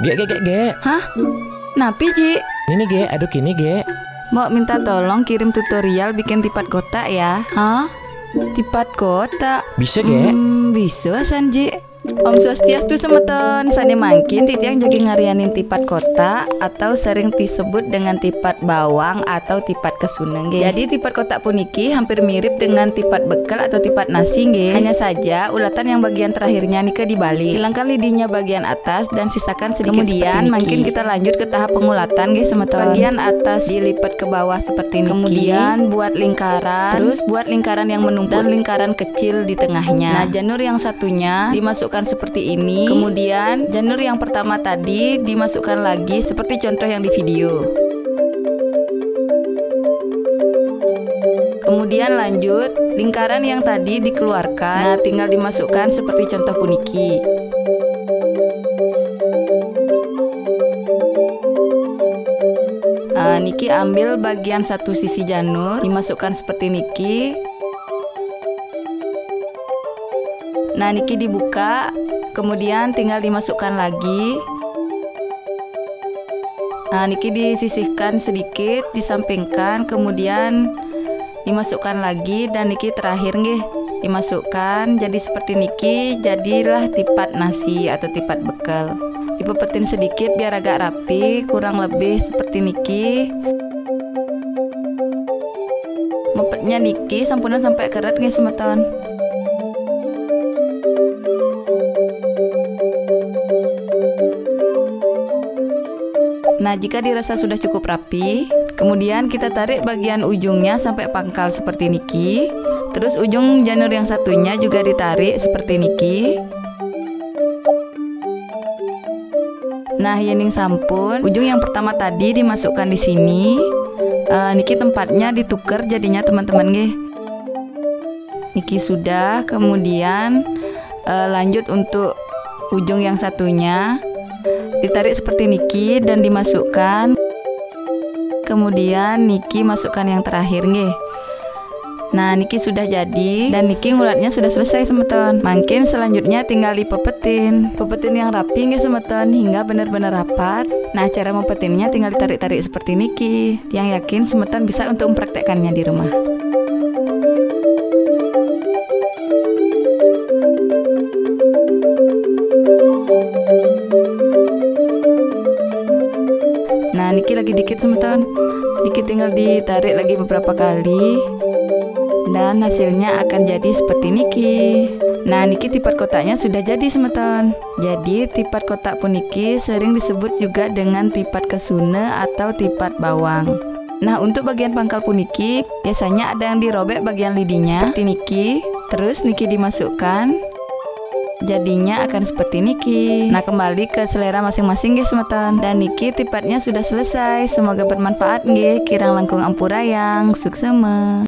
Ge. Hah? Napi Ji? Ini ge, aduk ini ge. Mau minta tolong kirim tutorial bikin tipat kotak ya. Hah? Tipat kotak? Bisa ge? Bisa Sanji. Om Swastiastu semeton. Sane mangkin titiang jadi ngarianin tipat kotak atau sering disebut dengan tipat bawang atau tipat kesuneng ge. Jadi tipat kotak puniki hampir mirip dengan tipat bekal atau tipat nasi ge. Hanya saja ulatan yang bagian terakhirnya nika dibalik. Hilangkan lidinya bagian atas dan sisakan sedikit. Kemudian mangkin kita lanjut ke tahap pengulatan ge semeton. Bagian atas dilipat ke bawah seperti niki. Kemudian buat lingkaran. Terus buat lingkaran yang menumpuk dan lingkaran kecil di tengahnya. Nah, janur yang satunya dimasukkan seperti ini. Kemudian janur yang pertama tadi dimasukkan lagi seperti contoh yang di video. Kemudian lanjut lingkaran yang tadi dikeluarkan. Nah, tinggal dimasukkan seperti contoh puniki. Niki ambil bagian satu sisi janur, dimasukkan seperti niki. Nah, niki dibuka, kemudian tinggal dimasukkan lagi. Nah, niki disisihkan sedikit, disampingkan, kemudian dimasukkan lagi, dan niki terakhir nggih dimasukkan. Jadi seperti niki, jadilah tipat nasi atau tipat bekal. Dipepetin sedikit biar agak rapi, kurang lebih seperti niki. Mepetnya niki sampunan sampai keret nggih semeton. Nah, jika dirasa sudah cukup rapi, kemudian kita tarik bagian ujungnya sampai pangkal seperti niki. Terus ujung janur yang satunya juga ditarik seperti niki. Nah, yening sampun, ujung yang pertama tadi dimasukkan di sini. Niki tempatnya ditukar jadinya teman-teman nggih. Niki sudah, kemudian lanjut untuk ujung yang satunya. Ditarik seperti niki dan dimasukkan. Kemudian niki masukkan yang terakhir nggih. Nah, niki sudah jadi dan niki ngulatnya sudah selesai semeton. Mungkin selanjutnya tinggal dipepetin. Pepetin yang rapi nggih semeton hingga benar-benar rapat. Nah, cara mempetinnya tinggal ditarik-tarik seperti niki. Yang yakin semeton bisa untuk mempraktekkannya di rumah. Nah, niki lagi dikit semeton. Dikit tinggal ditarik lagi beberapa kali. Dan hasilnya akan jadi seperti niki. Nah, niki tipat kotaknya sudah jadi semeton. Jadi tipat kotak puniki sering disebut juga dengan tipat kesune atau tipat bawang. Nah, untuk bagian pangkal puniki biasanya ada yang dirobek bagian lidinya seperti niki. Terus niki dimasukkan. Jadinya akan seperti niki. Nah, kembali ke selera masing-masing nggih semeton. Dan niki tipatnya sudah selesai. Semoga bermanfaat nggih. Kirang langkung ampurayang. Suksema.